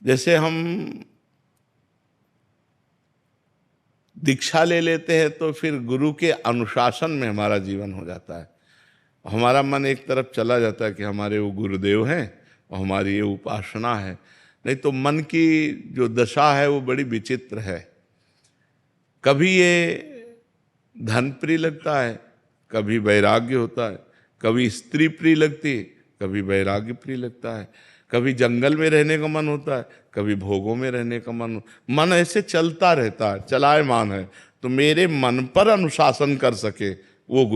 जैसे हम दीक्षा ले लेते हैं तो फिर गुरु के अनुशासन में हमारा जीवन हो जाता है। हमारा मन एक तरफ चला जाता है कि हमारे वो गुरुदेव हैं और हमारी ये उपासना है। नहीं तो मन की जो दशा है वो बड़ी विचित्र है। कभी ये धन प्रिय लगता है, कभी वैराग्य होता है, कभी स्त्री प्रिय लगती है, कभी वैराग्य प्रिय लगता है, कभी जंगल में रहने का मन होता है, कभी भोगों में रहने का मन ऐसे चलता रहता है, चलायमान है। तो मेरे मन पर अनुशासन कर सके वो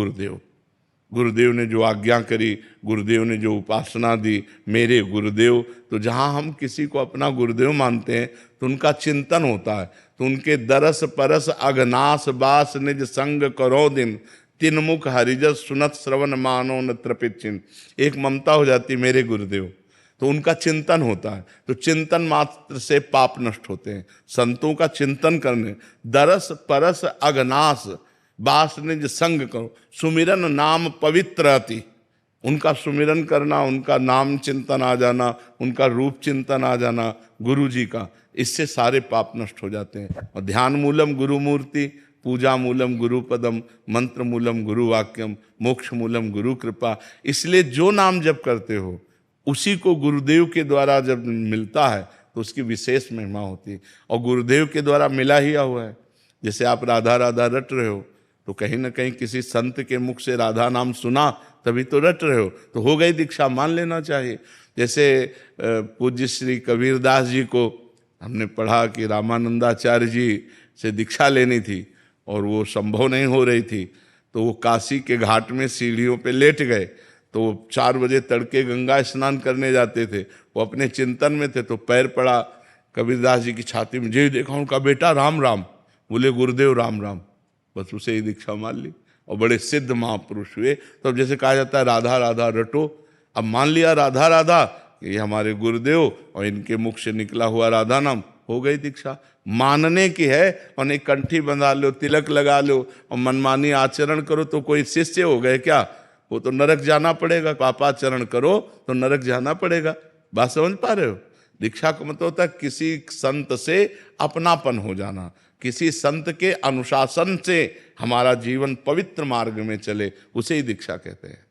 गुरुदेव ने जो आज्ञा करी, गुरुदेव ने जो उपासना दी, मेरे गुरुदेव। तो जहाँ हम किसी को अपना गुरुदेव मानते हैं तो उनका चिंतन होता है। तो उनके दरस परस अगनास बास निज संग करो दिन, तीन मुख हरिजस सुनत श्रवण मानो न तृपित चिन्ह। एक ममता हो जाती मेरे गुरुदेव, तो उनका चिंतन होता है। तो चिंतन मात्र से पाप नष्ट होते हैं। संतों का चिंतन करने, दरस परस अगनास बास निज संग करो, सुमिरन नाम पवित्र अति। उनका सुमिरन करना, उनका नाम चिंतन आ जाना, उनका रूप चिंतन आ जाना गुरु जी का, इससे सारे पाप नष्ट हो जाते हैं। और ध्यान मूलम गुरु मूर्ति, पूजा मूलम गुरु पदम, मंत्र मूलम गुरु वाक्यम, मोक्ष मूलम गुरु कृपा। इसलिए जो नाम जप करते हो उसी को गुरुदेव के द्वारा जब मिलता है तो उसकी विशेष महिमा होती है। और गुरुदेव के द्वारा मिला ही हुआ है। जैसे आप राधा राधा रट रहे हो तो कहीं ना कहीं किसी संत के मुख से राधा नाम सुना तभी तो रट रहे हो, तो हो गई दीक्षा, मान लेना चाहिए। जैसे पूज्य श्री कबीरदास जी को हमने पढ़ा कि रामानंदाचार्य जी से दीक्षा लेनी थी और वो संभव नहीं हो रही थी, तो वो काशी के घाट में सीढ़ियों पे लेट गए। तो वो 4 बजे तड़के गंगा स्नान करने जाते थे, वो अपने चिंतन में थे, तो पैर पड़ा कबीरदास जी की छाती में। जी देखा उनका बेटा राम राम, बोले गुरुदेव राम राम, बस उसे ही दीक्षा मान ली और बड़े सिद्ध महापुरुष हुए। तो अब जैसे कहा जाता है राधा राधा रटो, अब मान लिया राधा राधा कि ये हमारे गुरुदेव और इनके मुख से निकला हुआ राधा नाम, हो गई दीक्षा। मानने की है, और एक कंठी बंधा लो, तिलक लगा लो और मनमानी आचरण करो तो कोई शिष्य हो गए क्या? वो तो नरक जाना पड़ेगा। पापाचरण करो तो नरक जाना पड़ेगा। बात समझ पा रहे हो? दीक्षा का मतलब होता है किसी संत से अपनापन हो जाना, किसी संत के अनुशासन से हमारा जीवन पवित्र मार्ग में चले, उसे ही दीक्षा कहते हैं।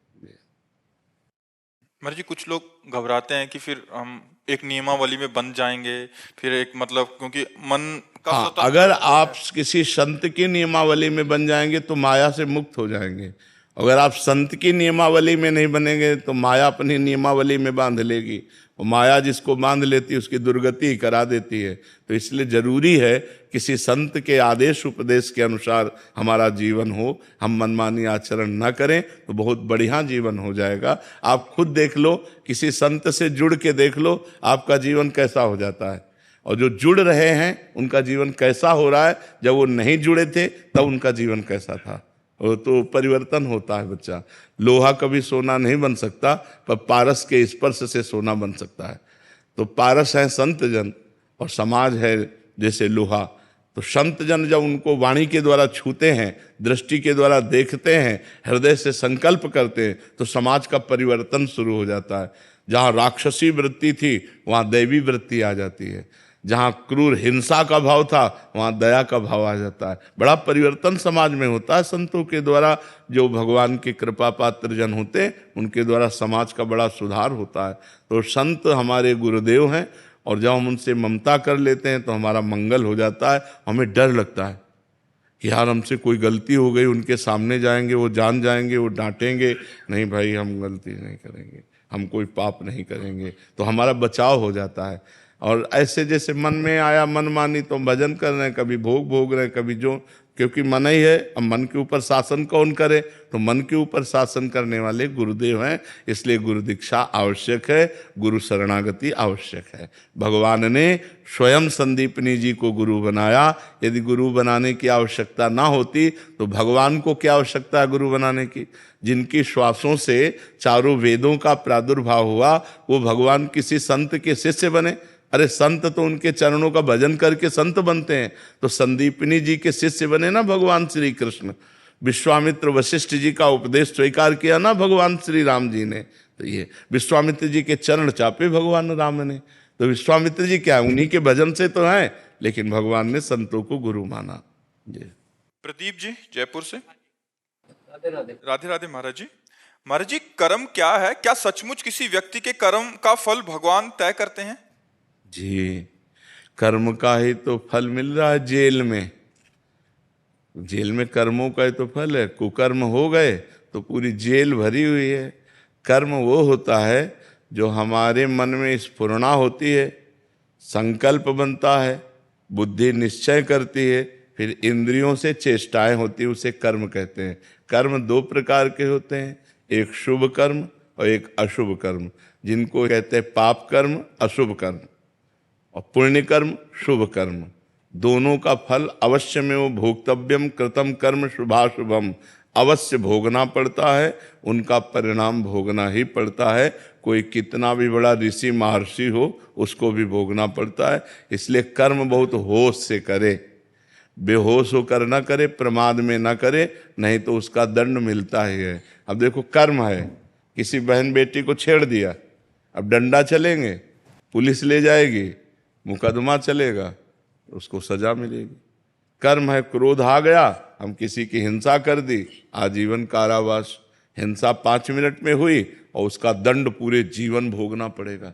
महाराज जी, कुछ लोग घबराते हैं कि फिर हम एक नियमावली में बंध जाएंगे, फिर एक मतलब क्योंकि मन का हाँ, अगर आप किसी संत की नियमावली में बन जाएंगे तो माया से मुक्त हो जाएंगे। अगर आप संत की नियमावली में नहीं बनेंगे तो माया अपनी नियमावली में बांध लेगी, और माया जिसको बांध लेती है उसकी दुर्गति ही करा देती है। तो इसलिए जरूरी है किसी संत के आदेश उपदेश के अनुसार हमारा जीवन हो, हम मनमानी आचरण न करें तो बहुत बढ़िया जीवन हो जाएगा। आप खुद देख लो, किसी संत से जुड़ के देख लो आपका जीवन कैसा हो जाता है, और जो जुड़ रहे हैं उनका जीवन कैसा हो रहा है, जब वो नहीं जुड़े थे तब उनका जीवन कैसा था। वो तो परिवर्तन होता है बच्चा। लोहा कभी सोना नहीं बन सकता, पर पारस के स्पर्श से सोना बन सकता है। तो पारस है संत जन और समाज है जैसे लोहा। तो संत जन जब उनको वाणी के द्वारा छूते हैं, दृष्टि के द्वारा देखते हैं, हृदय से संकल्प करते हैं, तो समाज का परिवर्तन शुरू हो जाता है। जहाँ राक्षसी वृत्ति थी वहाँ दैवी वृत्ति आ जाती है, जहाँ क्रूर हिंसा का भाव था वहाँ दया का भाव आ जाता है। बड़ा परिवर्तन समाज में होता है संतों के द्वारा। जो भगवान के कृपा पात्र जन होते हैं उनके द्वारा समाज का बड़ा सुधार होता है। तो संत हमारे गुरुदेव हैं, और जब हम उनसे ममता कर लेते हैं तो हमारा मंगल हो जाता है। हमें डर लगता है कि यार हमसे कोई गलती हो गई, उनके सामने जाएंगे, वो जान जाएंगे, वो डांटेंगे। नहीं भाई, हम गलती नहीं करेंगे, हम कोई पाप नहीं करेंगे, तो हमारा बचाव हो जाता है। और ऐसे जैसे मन में आया मन मानी तो भजन कर रहे हैं, कभी भोग भोग रहे हैं, कभी जो, क्योंकि मन ही है। अब मन के ऊपर शासन कौन करे? तो मन के ऊपर शासन करने वाले गुरुदेव हैं। इसलिए गुरु दीक्षा आवश्यक है, गुरु शरणागति आवश्यक है। भगवान ने स्वयं संदीपनी जी को गुरु बनाया। यदि गुरु बनाने की आवश्यकता ना होती तो भगवान को क्या आवश्यकता है गुरु बनाने की? जिनकी श्वासों से चारों वेदों का प्रादुर्भाव हुआ वो भगवान किसी संत के शिष्य बने? अरे संत तो उनके चरणों का भजन करके संत बनते हैं। तो संदीपनी जी के शिष्य बने ना भगवान श्री कृष्ण। विश्वामित्र वशिष्ठ जी का उपदेश स्वीकार किया ना भगवान श्री राम जी ने। तो ये विश्वामित्र जी के चरण चापे भगवान राम ने। तो विश्वामित्र जी क्या है, उन्हीं के भजन से तो हैं, लेकिन भगवान ने संतों को गुरु माना। जी। प्रदीप जी जयपुर से। राधे राधे महाराज जी। महाराज जी, कर्म क्या है? क्या सचमुच किसी व्यक्ति के कर्म का फल भगवान तय करते हैं? जी, कर्म का ही तो फल मिल रहा है जेल में। जेल में कर्मों का ही तो फल है। कुकर्म हो गए तो पूरी जेल भरी हुई है। कर्म वो होता है जो हमारे मन में स्फुरणा होती है, संकल्प बनता है, बुद्धि निश्चय करती है, फिर इंद्रियों से चेष्टाएं होती है, उसे कर्म कहते हैं। कर्म दो प्रकार के होते हैं, एक शुभ कर्म और एक अशुभ कर्म, जिनको कहते हैं पाप कर्म, अशुभ कर्म, और पुण्य कर्म, शुभ कर्म। दोनों का फल अवश्य में वो भोक्तव्यम कृतम कर्म शुभाशुभम, अवश्य भोगना पड़ता है, उनका परिणाम भोगना ही पड़ता है। कोई कितना भी बड़ा ऋषि महर्षि हो, उसको भी भोगना पड़ता है। इसलिए कर्म बहुत होश से करे, बेहोश होकर न करे, प्रमाद में न करे, नहीं तो उसका दंड मिलता ही है। अब देखो, कर्म है, किसी बहन बेटी को छेड़ दिया, अब डंडा चलेंगे, पुलिस ले जाएगी, मुकदमा चलेगा, उसको सजा मिलेगी। कर्म है, क्रोध आ गया, हम किसी की हिंसा कर दी, आजीवन कारावास। हिंसा 5 मिनट में हुई और उसका दंड पूरे जीवन भोगना पड़ेगा।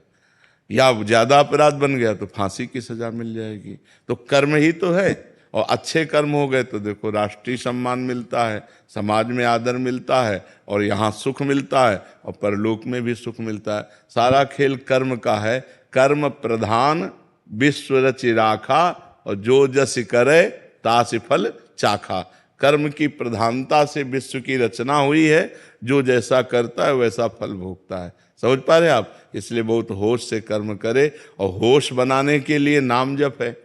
या ज्यादा अपराध बन गया तो फांसी की सजा मिल जाएगी। तो कर्म ही तो है। और अच्छे कर्म हो गए तो देखो, राष्ट्रीय सम्मान मिलता है, समाज में आदर मिलता है, और यहाँ सुख मिलता है, और परलोक में भी सुख मिलता है। सारा खेल कर्म का है। कर्म प्रधान विश्व रचि राखा, और जो जस करे तास फल चाखा। कर्म की प्रधानता से विश्व की रचना हुई है, जो जैसा करता है वैसा फल भोगता है। समझ पा रहे आप? इसलिए बहुत होश से कर्म करे, और होश बनाने के लिए नाम जप है।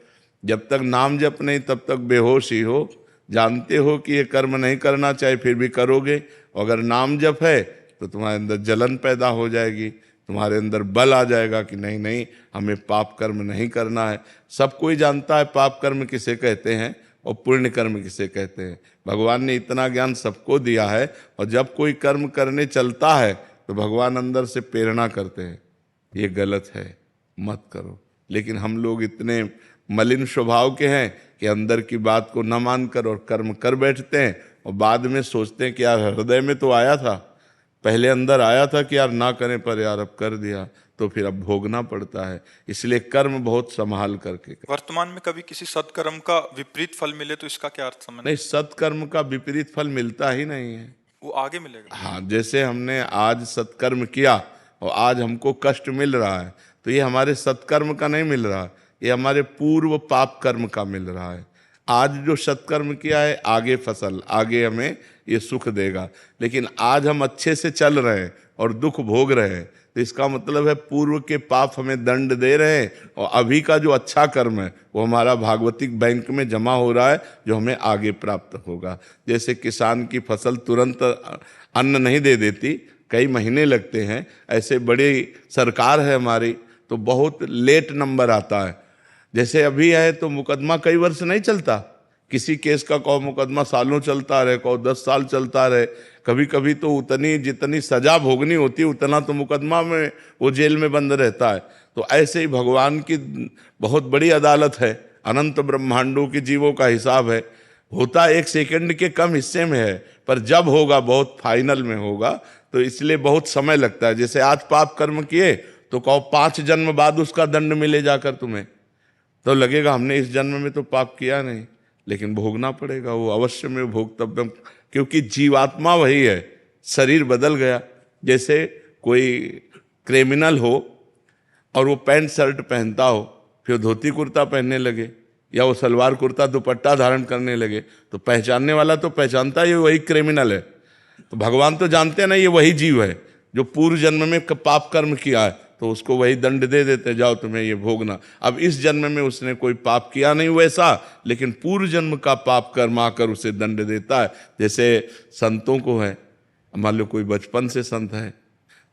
जब तक नाम जप नहीं, तब तक बेहोश ही हो। जानते हो कि ये कर्म नहीं करना चाहिए, फिर भी करोगे। अगर नाम जप है तो तुम्हारे अंदर जलन पैदा हो जाएगी, तुम्हारे अंदर बल आ जाएगा कि नहीं नहीं, हमें पाप कर्म नहीं करना है। सब कोई जानता है पाप कर्म किसे कहते हैं और पुण्य कर्म किसे कहते हैं। भगवान ने इतना ज्ञान सबको दिया है, और जब कोई कर्म करने चलता है तो भगवान अंदर से प्रेरणा करते हैं, ये गलत है, मत करो। लेकिन हम लोग इतने मलिन स्वभाव के हैं कि अंदर की बात को न मानकर और कर्म कर बैठते हैं, और बाद में सोचते हैं कि यार हृदय में तो आया था, पहले अंदर आया था कि यार ना करें, पर यार अब कर दिया, तो फिर अब भोगना पड़ता है। इसलिए कर्म बहुत संभाल करके करें। वर्तमान में कभी किसी सत्कर्म का विपरीत फल मिले तो इसका क्या अर्थ समझ? नहीं, सत्कर्म का विपरीत फल मिलता ही नहीं है, वो आगे मिलेगा। हाँ, जैसे हमने आज सत्कर्म किया और आज हमको कष्ट मिल रहा है, तो ये हमारे सत्कर्म का नहीं मिल रहा, ये हमारे पूर्व पाप कर्म का मिल रहा है। आज जो सत्कर्म किया है, आगे फसल, आगे हमें ये सुख देगा। लेकिन आज हम अच्छे से चल रहे हैं और दुख भोग रहे हैं, तो इसका मतलब है पूर्व के पाप हमें दंड दे रहे हैं, और अभी का जो अच्छा कर्म है वो हमारा भागवतिक बैंक में जमा हो रहा है, जो हमें आगे प्राप्त होगा। जैसे किसान की फसल तुरंत अन्न नहीं दे देती, कई महीने लगते हैं, ऐसे बड़ी सरकार है हमारी तो बहुत लेट नंबर आता है। जैसे अभी है तो मुकदमा कई वर्ष नहीं चलता, किसी केस का कहो मुकदमा सालों चलता रहे, कहो 10 साल चलता रहे। कभी कभी तो उतनी जितनी सजा भोगनी होती है उतना तो मुकदमा में वो जेल में बंद रहता है। तो ऐसे ही भगवान की बहुत बड़ी अदालत है, अनंत ब्रह्मांडों के जीवों का हिसाब है। होता 1 सेकंड के कम हिस्से में है, पर जब होगा बहुत फाइनल में होगा, तो इसलिए बहुत समय लगता है। जैसे आज पाप कर्म किए तो कहो 5 जन्म बाद उसका दंड मिले जाकर तुम्हें, तो लगेगा हमने इस जन्म में तो पाप किया नहीं, लेकिन भोगना पड़ेगा, वो अवश्य में भोगतव्यम, क्योंकि जीवात्मा वही है, शरीर बदल गया। जैसे कोई क्रिमिनल हो और वो पैंट शर्ट पहनता हो, फिर धोती कुर्ता पहनने लगे, या वो सलवार कुर्ता दुपट्टा धारण करने लगे, तो पहचानने वाला तो पहचानता है ये वही क्रिमिनल है। तो भगवान तो जानते हैं ना ये वही जीव है जो पूर्व जन्म में पाप कर्म किया है, तो उसको वही दंड दे देते, जाओ तुम्हें ये भोगना। अब इस जन्म में उसने कोई पाप किया नहीं वैसा, लेकिन पूर्व जन्म का पाप कर्म आकर उसे दंड देता है। जैसे संतों को है, मान लो कोई बचपन से संत है,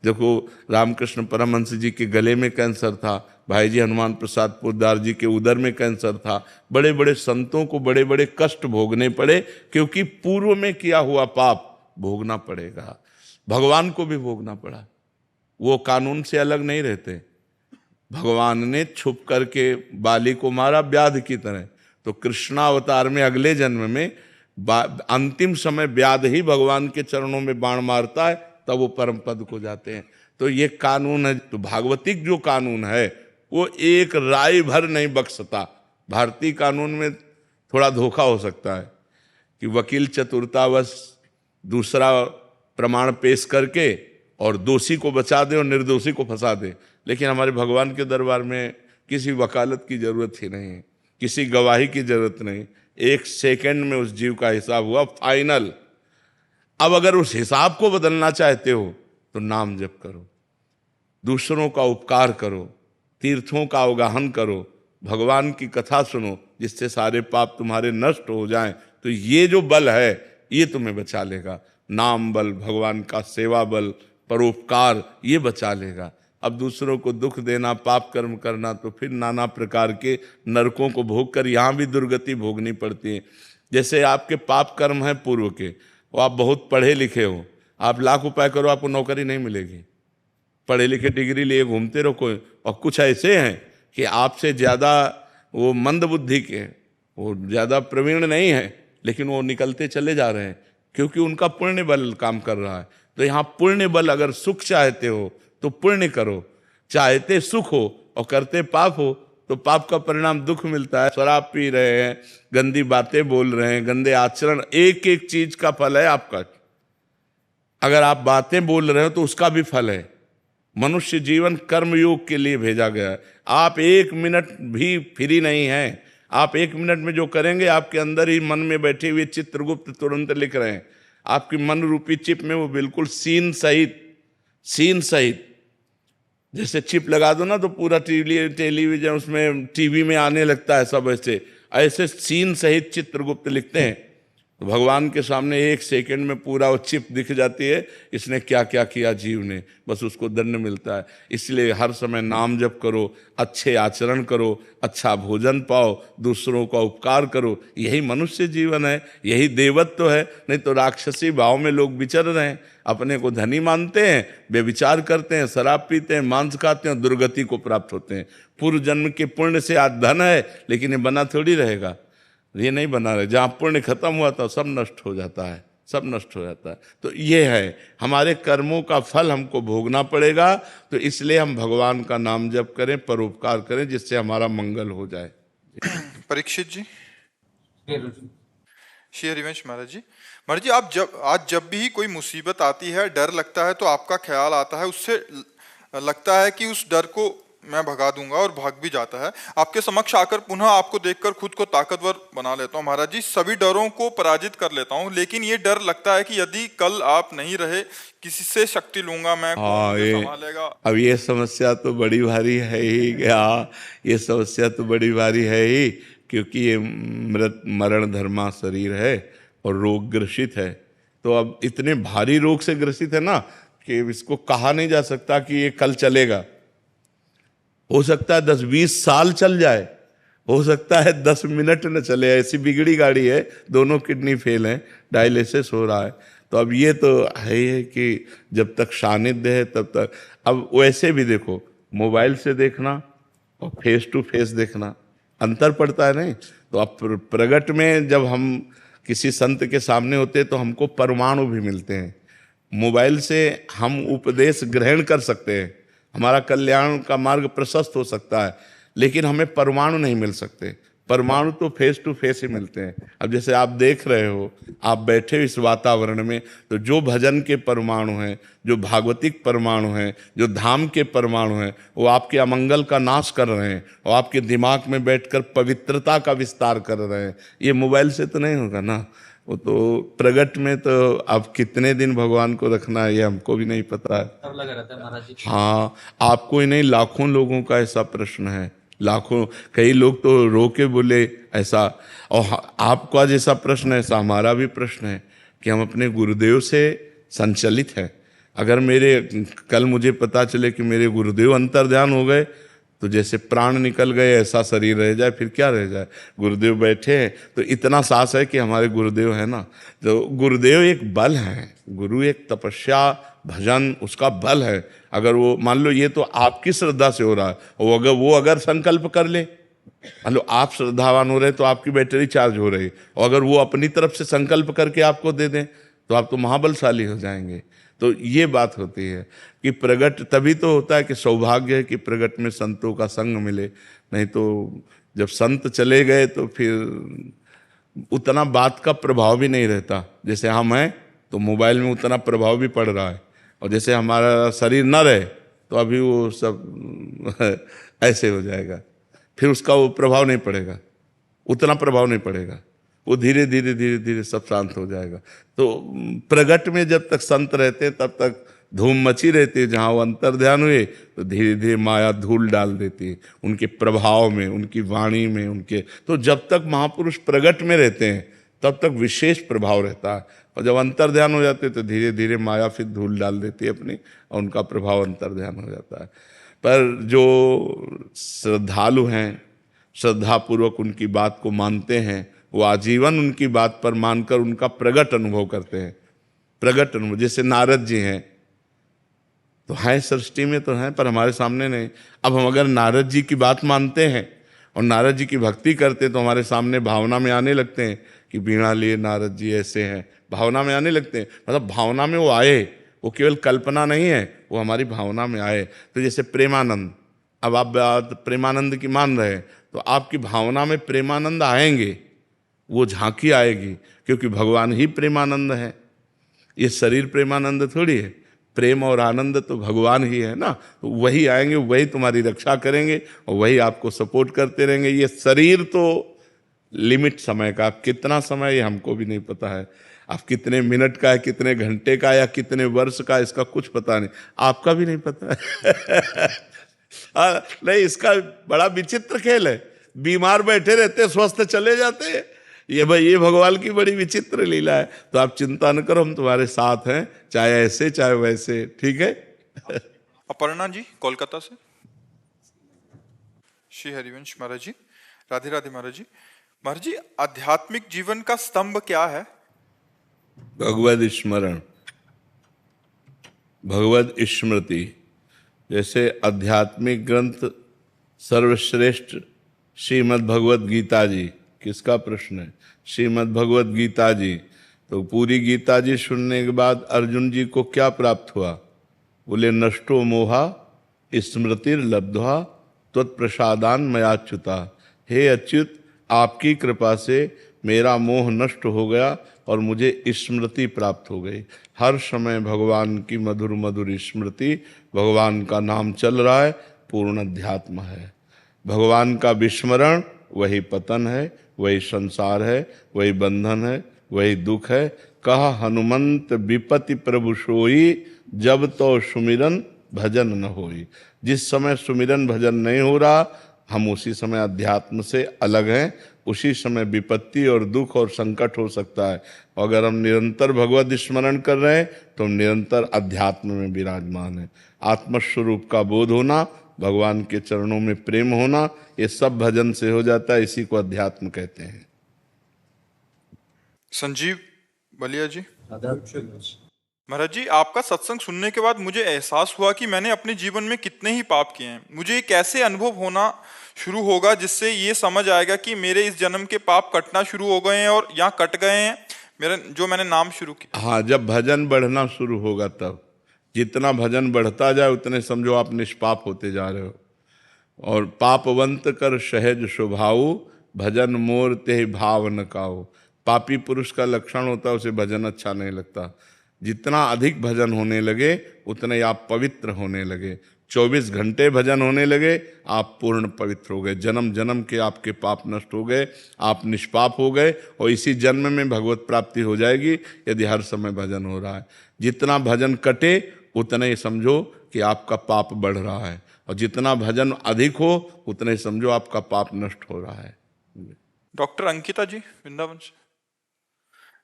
देखो रामकृष्ण परमहंस जी के गले में कैंसर था, भाई जी हनुमान प्रसाद पोद्दार जी के उदर में कैंसर था। बड़े बड़े संतों को बड़े बड़े कष्ट भोगने पड़े, क्योंकि पूर्व में किया हुआ पाप भोगना पड़ेगा। भगवान को भी भोगना पड़ा, वो कानून से अलग नहीं रहते। भगवान ने छुप करके बाली को मारा व्याध की तरह। तो कृष्णावतार में अगले जन्म में अंतिम समय व्याध ही भगवान के चरणों में बाण मारता है, तब वो परम पद को जाते हैं। तो ये कानून है। तो भागवतिक जो कानून है वो एक राय भर नहीं बख्शता। भारतीय कानून में थोड़ा धोखा हो सकता है कि वकील चतुरतावश दूसरा प्रमाण पेश करके और दोषी को बचा दे और निर्दोषी को फंसा दे, लेकिन हमारे भगवान के दरबार में किसी वकालत की जरूरत ही नहीं है, किसी गवाही की जरूरत नहीं। 1 सेकंड में उस जीव का हिसाब हुआ फाइनल। अब अगर उस हिसाब को बदलना चाहते हो तो नाम जप करो, दूसरों का उपकार करो, तीर्थों का अवगाहन करो, भगवान की कथा सुनो, जिससे सारे पाप तुम्हारे नष्ट हो जाएं। तो ये जो बल है ये तुम्हें बचा लेगा। नाम बल, भगवान का सेवा बल, परोपकार, ये बचा लेगा। अब दूसरों को दुख देना, पाप कर्म करना, तो फिर नाना प्रकार के नरकों को भोग कर यहाँ भी दुर्गति भोगनी पड़ती है। जैसे आपके पाप कर्म है पूर्व के, वो आप बहुत पढ़े लिखे हो, आप लाख उपाय करो आपको नौकरी नहीं मिलेगी। पढ़े लिखे डिग्री लिए घूमते रहो कोई, और कुछ ऐसे हैं कि आपसे ज़्यादा वो मंद बुद्धि के, वो ज़्यादा प्रवीण नहीं है, लेकिन वो निकलते चले जा रहे हैं क्योंकि उनका पुण्य बल काम कर रहा है। तो यहाँ पुण्य बल, अगर सुख चाहते हो तो पुण्य करो, चाहते सुख हो और करते पाप हो तो पाप का परिणाम दुख मिलता है। शराब पी रहे हैं, गंदी बातें बोल रहे हैं, गंदे आचरण, एक एक चीज का फल है आपका। अगर आप बातें बोल रहे हो तो उसका भी फल है। मनुष्य जीवन कर्मयोग के लिए भेजा गया है। आप 1 मिनट भी फ्री नहीं हैं। आप 1 मिनट में जो करेंगे आपके अंदर ही मन में बैठे हुए चित्रगुप्त तुरंत लिख रहे हैं। आपकी मन रूपी चिप में वो बिल्कुल सीन सहित जैसे चिप लगा दो ना तो पूरा टेलीविजन उसमें टीवी में आने लगता है। सब ऐसे सीन सहित चित्रगुप्त लिखते हैं। तो भगवान के सामने 1 सेकंड में पूरा वो चिप दिख जाती है, इसने क्या क्या किया जीव ने, बस उसको दंड मिलता है। इसलिए हर समय नाम जप करो, अच्छे आचरण करो, अच्छा भोजन पाओ, दूसरों का उपकार करो। यही मनुष्य जीवन है, यही देवत्व है। नहीं तो राक्षसी भाव में लोग विचर रहे हैं, अपने को धनी मानते हैं, बेविचार करते हैं, शराब पीते हैं, मांस खाते हैं, दुर्गति को प्राप्त होते हैं। पूर्व जन्म के पुण्य से आज धन है, लेकिन ये बना थोड़ी रहेगा, ये नहीं बना रहे। जहाँ पुण्य खत्म हुआ था सब नष्ट हो जाता है, सब नष्ट हो जाता है। तो ये है, हमारे कर्मों का फल हमको भोगना पड़ेगा। तो इसलिए हम भगवान का नाम जप करें, परोपकार करें, जिससे हमारा मंगल हो जाए। परीक्षित जी। श्री हरिवंश महाराज जी। महाराज जी, आप जब भी कोई मुसीबत आती है, डर लगता है, तो आपका ख्याल आता है, उससे लगता है कि उस डर को मैं भगा दूंगा और भाग भी जाता है। आपके समक्ष आकर पुनः आपको देखकर खुद को ताकतवर बना लेता हूँ महाराज जी, सभी डरों को पराजित कर लेता हूँ। लेकिन ये डर लगता है कि यदि कल आप नहीं रहे, किसी से शक्ति लूंगा मैं, कौन मुझे संभालेगा। अब ये समस्या तो बड़ी भारी है ही। ये समस्या तो बड़ी भारी है ही, क्योंकि ये मृत मरण धर्मा शरीर है और रोग ग्रसित है। तो अब इतने भारी रोग से ग्रसित है ना कि इसको कहा नहीं जा सकता कि ये कल चलेगा। हो सकता है 10-20 साल चल जाए, हो सकता है 10 मिनट न चले। ऐसी बिगड़ी गाड़ी है, दोनों किडनी फेल हैं, डायलिसिस हो रहा है। तो अब ये तो है ही है कि जब तक सानिध्य है तब तक। अब वैसे भी देखो, मोबाइल से देखना और फेस टू फेस देखना अंतर पड़ता है नहीं। तो अब प्रगट में जब हम किसी संत के सामने होते हैं तो हमको परमाणु भी मिलते हैं। मोबाइल से हम उपदेश ग्रहण कर सकते हैं, हमारा कल्याण का मार्ग प्रशस्त हो सकता है, लेकिन हमें परमाणु नहीं मिल सकते। परमाणु तो फेस टू फेस ही मिलते हैं। अब जैसे आप देख रहे हो, आप बैठे हो इस वातावरण में, तो जो भजन के परमाणु हैं, जो भागवतिक परमाणु हैं, जो धाम के परमाणु हैं, वो आपके अमंगल का नाश कर रहे हैं और आपके दिमाग में बैठकर पवित्रता का विस्तार कर रहे हैं। ये मोबाइल से तो नहीं होगा ना। वो तो प्रगट में तो अब कितने दिन भगवान को रखना है ये हमको भी नहीं पता है। सब लगा रहता है महाराज जी। हाँ, आपको ही नहीं, लाखों लोगों का ऐसा प्रश्न है। लाखों, कई लोग तो रो के बोले ऐसा। और आपका जैसा प्रश्न है, ऐसा हमारा भी प्रश्न है कि हम अपने गुरुदेव से संचलित हैं। अगर कल मुझे पता चले कि मेरे गुरुदेव अंतर्ध्यान हो गए, तो जैसे प्राण निकल गए ऐसा शरीर रह जाए, फिर क्या रह जाए। गुरुदेव बैठे हैं तो इतना साहस है कि हमारे गुरुदेव है ना। तो गुरुदेव एक बल है, गुरु एक तपस्या भजन उसका बल है। अगर वो मान लो ये तो आपकी श्रद्धा से हो रहा है, और अगर संकल्प कर ले, मान लो आप श्रद्धावान हो रहे तो आपकी बैटरी चार्ज हो रही, और अगर वो अपनी तरफ से संकल्प करके आपको दे दें तो आप तो महाबलशाली हो जाएंगे। तो ये बात होती है कि प्रगट तभी तो होता है कि सौभाग्य है कि प्रगट में संतों का संग मिले, नहीं तो जब संत चले गए तो फिर उतना बात का प्रभाव भी नहीं रहता। जैसे हम हैं तो मोबाइल में उतना प्रभाव भी पड़ रहा है, और जैसे हमारा शरीर न रहे तो अभी वो सब ऐसे हो जाएगा, फिर उसका वो प्रभाव नहीं पड़ेगा, उतना प्रभाव नहीं पड़ेगा, वो धीरे धीरे धीरे धीरे सब शांत हो जाएगा। तो प्रगट में जब तक संत रहते हैं तब तक धूम मची रहती है, जहाँ वो अंतर ध्यान हुए तो धीरे धीरे माया धूल डाल देती है उनके प्रभाव में, उनकी वाणी में, उनके। तो जब तक महापुरुष प्रगट में रहते हैं तब तक विशेष प्रभाव रहता है, और जब अंतर ध्यान हो जाते हैं तो धीरे धीरे माया फिर धूल डाल देती है अपनी, और उनका प्रभाव अंतर ध्यान हो जाता है। पर जो श्रद्धालु हैं, श्रद्धापूर्वक उनकी बात को मानते हैं, वो आजीवन उनकी बात पर मानकर उनका प्रगट अनुभव करते हैं। प्रगट अनुभव, जैसे नारद जी हैं तो हैं सृष्टि में तो हैं, पर हमारे सामने नहीं। अब हम अगर नारद जी की बात मानते हैं और नारद जी की भक्ति करते हैं तो हमारे सामने भावना में आने लगते हैं कि बीणा लिए नारद जी ऐसे हैं, भावना में आने लगते हैं। मतलब भावना में वो आए, वो केवल कल्पना नहीं है, वो हमारी भावना में आए। तो जैसे प्रेमानंद, अब आप बात प्रेमानंद की मान रहे हैं तो आपकी भावना में प्रेमानंद आएंगे, वो झांकी आएगी, क्योंकि भगवान ही प्रेमानंद है। ये शरीर प्रेमानंद थोड़ी है, प्रेम और आनंद तो भगवान ही है ना। तो वही आएंगे, वही तुम्हारी रक्षा करेंगे और वही आपको सपोर्ट करते रहेंगे। ये शरीर तो लिमिट समय का, आप कितना समय ये हमको भी नहीं पता है, आप कितने मिनट का है, कितने घंटे का या कितने वर्ष का, इसका कुछ पता नहीं, आपका भी नहीं पता है। नहीं, इसका बड़ा विचित्र खेल है। बीमार बैठे रहते, स्वस्थ चले जाते हैं। ये भाई, ये भगवान की बड़ी विचित्र लीला है। तो आप चिंता न करो, हम तुम्हारे साथ हैं, चाहे ऐसे चाहे वैसे, ठीक है। अपर्णा जी कोलकाता से। श्री हरिवंश महाराज जी, राधे राधे महाराज जी। महाराज जी, आध्यात्मिक जीवन का स्तंभ क्या है? भगवद स्मरण, भगवद स्मृति। जैसे आध्यात्मिक ग्रंथ सर्वश्रेष्ठ श्रीमद् भगवद गीता जी, किसका प्रश्न है? श्रीमद् भगवद गीता जी। तो पूरी गीता जी सुनने के बाद अर्जुन जी को क्या प्राप्त हुआ? बोले नष्टो मोहा स्मृतिर्लब्ध्वा त्वत्प्रसादान मयाच्युता। हे अच्युत, आपकी कृपा से मेरा मोह नष्ट हो गया और मुझे स्मृति प्राप्त हो गई। हर समय भगवान की मधुर मधुर स्मृति, भगवान का नाम चल रहा है, पूर्ण अध्यात्म है। भगवान का विस्मरण वही पतन है, वही संसार है, वही बंधन है, वही दुख है। कहा हनुमंत विपति प्रभु सोई, जब तो सुमिरन भजन न होई। जिस समय सुमिरन भजन नहीं हो रहा, हम उसी समय अध्यात्म से अलग हैं, उसी समय विपत्ति और दुख और संकट हो सकता है। अगर हम निरंतर भगवत स्मरण कर रहे हैं तो हम निरंतर अध्यात्म में विराजमान हैं। आत्मस्वरूप का बोध होना, भगवान के चरणों में प्रेम होना, ये सब भजन से हो जाता है। इसी को अध्यात्म कहते हैं। संजीव बलिया जी। महाराज जी, आपका सत्संग सुनने के बाद मुझे एहसास हुआ कि मैंने अपने जीवन में कितने ही पाप किए हैं। मुझे एक ऐसे अनुभव होना शुरू होगा जिससे ये समझ आएगा कि मेरे इस जन्म के पाप कटना शुरू हो गए हैं और यहाँ कट गए हैं मेरा जो मैंने नाम शुरू किया। हाँ, जब भजन बढ़ना शुरू होगा तब, जितना भजन बढ़ता जाए उतने समझो आप निष्पाप होते जा रहे हो। और पापवंत कर सहज स्वभाव, भजन मोर ते भाव न काओ। पापी पुरुष का लक्षण होता है, उसे भजन अच्छा नहीं लगता। जितना अधिक भजन होने लगे उतने आप पवित्र होने लगे। 24 घंटे भजन होने लगे, आप पूर्ण पवित्र हो गए। जन्म जन्म के आपके पाप नष्ट हो गए, आप निष्पाप हो गए, और इसी जन्म में भगवत प्राप्ति हो जाएगी यदि हर समय भजन हो रहा है। जितना भजन कटे उतना ही समझो कि आपका पाप बढ़ रहा है, और जितना भजन अधिक हो उतना ही समझो आपका पाप नष्ट हो रहा है। डॉक्टर अंकिता जी वृंदावन से।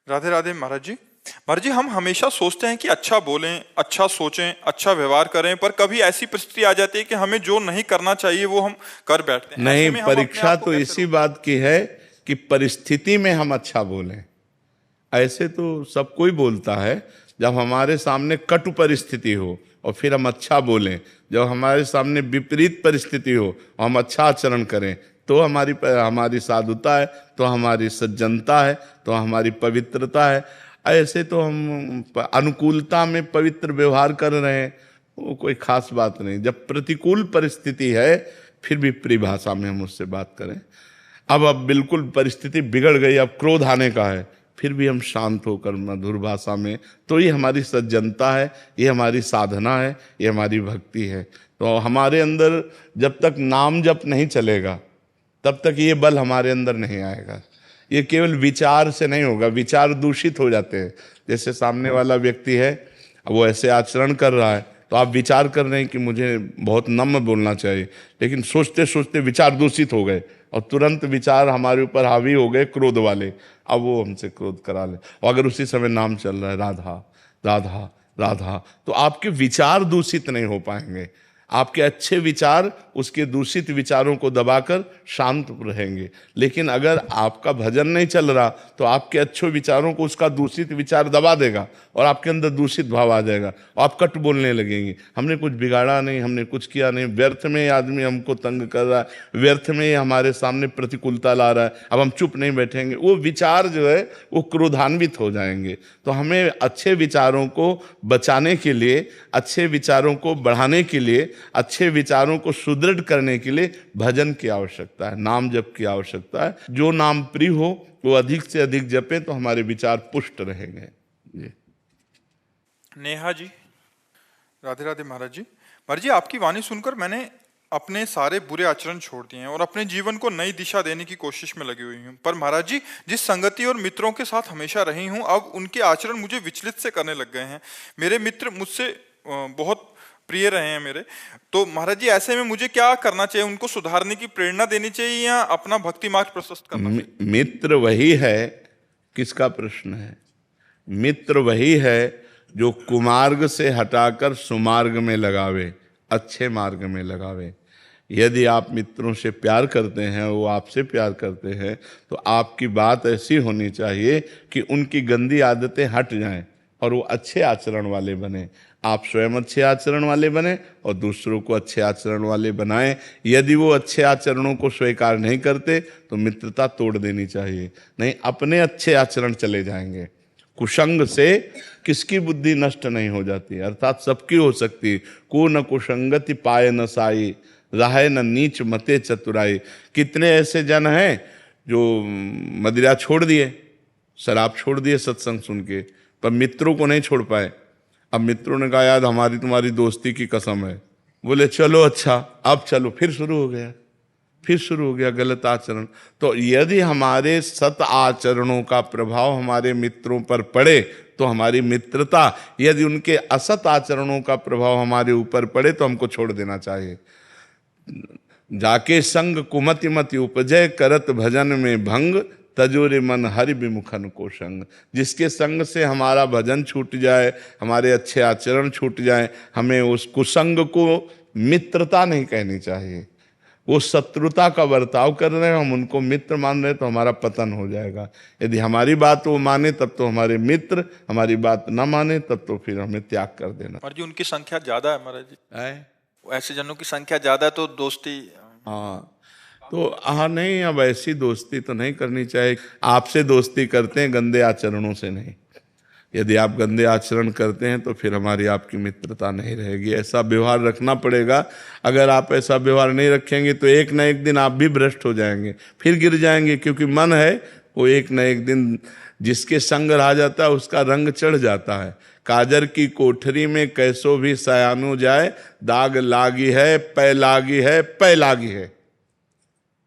राधे राधे महाराज जी। महाराज जी, हम हमेशा सोचते हैं कि अच्छा बोलें, अच्छा सोचें, अच्छा व्यवहार करें, पर कभी ऐसी परिस्थिति आ जाती है कि हमें जो नहीं करना चाहिए वो हम कर बैठते हैं। नहीं, परीक्षा तो इसी बात की है कि परिस्थिति में हम अच्छा बोलें। ऐसे तो सब कोई बोलता है, जब हमारे सामने कटु परिस्थिति हो और फिर हम अच्छा बोलें, जब हमारे सामने विपरीत परिस्थिति हो और हम अच्छा आचरण करें, तो हमारी साधुता है, तो हमारी सज्जनता है, तो हमारी पवित्रता है। ऐसे तो हम अनुकूलता में पवित्र व्यवहार कर रहे हैं, वो कोई खास बात नहीं। जब प्रतिकूल परिस्थिति है फिर भी परिभाषा में हम उससे बात करें। अब बिल्कुल परिस्थिति बिगड़ गई, अब क्रोध आने का है, फिर भी हम शांत होकर मधुर भाषा में, तो ये हमारी सज्जनता है, ये हमारी साधना है, ये हमारी भक्ति है। तो हमारे अंदर जब तक नाम जप नहीं चलेगा तब तक ये बल हमारे अंदर नहीं आएगा। ये केवल विचार से नहीं होगा, विचार दूषित हो जाते हैं। जैसे सामने वाला व्यक्ति है, वो ऐसे आचरण कर रहा है, तो आप विचार कर रहे हैं कि मुझे बहुत नम्र बोलना चाहिए, लेकिन सोचते सोचते विचार दूषित हो गए और तुरंत विचार हमारे ऊपर हावी हो गए क्रोध वाले, अब वो हमसे क्रोध करा ले। और अगर उसी समय नाम चल रहा है राधा राधा राधा, तो आपके विचार दूषित नहीं हो पाएंगे। आपके अच्छे विचार उसके दूषित विचारों को दबाकर शांत रहेंगे। लेकिन अगर आपका भजन नहीं चल रहा तो आपके अच्छे विचारों को उसका दूषित विचार दबा देगा और आपके अंदर दूषित भाव आ जाएगा और आप कट बोलने लगेंगे, हमने कुछ बिगाड़ा नहीं, हमने कुछ किया नहीं, व्यर्थ में आदमी हमको तंग कर रहा है, व्यर्थ में हमारे सामने प्रतिकूलता ला रहा है, अब हम चुप नहीं बैठेंगे। वो विचार जो है वो क्रोधान्वित हो जाएंगे। तो हमें अच्छे विचारों को बचाने के लिए, अच्छे विचारों को बढ़ाने के लिए, अच्छे विचारों को सुदृढ़ करने के लिए भजन की आवश्यकता है, नाम जप की आवश्यकता है। जो नाम प्रिय हो वो अधिक से अधिक जपे तो हमारे विचार पुष्ट रहेंगे। जी। नेहा जी, राधे राधे महाराज जी। महाराज जी, आपकी वाणी सुनकर मैंने अपने सारे बुरे आचरण छोड़ दिए हैं और अपने जीवन को नई दिशा देने की कोशिश में लगी हुई हूँ। पर महाराज जी, जिस संगति और मित्रों के साथ हमेशा रही हूँ, अब उनके आचरण मुझे विचलित से करने लग गए हैं। मेरे मित्र मुझसे बहुत प्रिय रहे हैं मेरे, तो महाराज जी ऐसे में मुझे क्या करना चाहिए? उनको सुधारने की प्रेरणा देनी चाहिए या अपना भक्ति मार्ग प्रशस्त करना चाहिए? मित्र वही है, किसका प्रश्न है? मित्र वही है जो कुमार्ग से हटाकर सुमार्ग में लगावे, अच्छे मार्ग में लगावे। यदि आप मित्रों से प्यार करते हैं, वो आपसे प्यार करते हैं, तो आपकी बात ऐसी होनी चाहिए कि उनकी गंदी आदतें हट जाएं और वो अच्छे आचरण वाले बने। आप स्वयं अच्छे आचरण वाले बने और दूसरों को अच्छे आचरण वाले बनाएं। यदि वो अच्छे आचरणों को स्वीकार नहीं करते तो मित्रता तोड़ देनी चाहिए, नहीं अपने अच्छे आचरण चले जाएंगे। कुसंग से किसकी बुद्धि नष्ट नहीं हो जाती, अर्थात सबकी हो सकती। को न कुसंगति पाए न साई, राहे न नीच मते चतुराई। कितने ऐसे जन हैं जो मदिरा छोड़ दिए, शराब छोड़ दिए सत्संग सुन के, पर मित्रों को नहीं छोड़ पाए। अब मित्रों ने कहा यार हमारी तुम्हारी दोस्ती की कसम है, बोले चलो अच्छा, अब चलो, फिर शुरू हो गया गलत आचरण। तो यदि हमारे सत आचरणों का प्रभाव हमारे मित्रों पर पड़े तो हमारी मित्रता, यदि उनके असत आचरणों का प्रभाव हमारे ऊपर पड़े तो हमको छोड़ देना चाहिए। जाके संग कुमति मति उपजय, करत भजन में भंग, तजोरे मन हरि विमुखन को संग। जिसके संग से हमारा भजन छूट जाए, हमारे अच्छे आचरण छूट जाए, हमें उस कुसंग को मित्रता नहीं कहनी चाहिए। वो शत्रुता का बर्ताव कर रहे हैं, हम उनको मित्र मान रहे हैं, तो हमारा पतन हो जाएगा। यदि हमारी बात वो माने तब तो हमारे मित्र, हमारी बात ना माने तब तो फिर हमें त्याग कर देना। महाराज जी, उनकी संख्या ज्यादा है महाराज जी, ऐसे जनों की संख्या ज्यादा है तो दोस्ती, हाँ तो नहीं, अब ऐसी दोस्ती तो नहीं करनी चाहिए। आपसे दोस्ती करते हैं, गंदे आचरणों से नहीं। यदि आप गंदे आचरण करते हैं तो फिर हमारी आपकी मित्रता नहीं रहेगी। ऐसा व्यवहार रखना पड़ेगा। अगर आप ऐसा व्यवहार नहीं रखेंगे तो एक न एक दिन आप भी भ्रष्ट हो जाएंगे, फिर गिर जाएंगे। क्योंकि मन है वो एक न एक दिन जिसके संग रह जाता है उसका रंग चढ़ जाता है। काजर की कोठरी में कैसो भी सयानो जाए, दाग लागी है पै लागी है पै लागी है।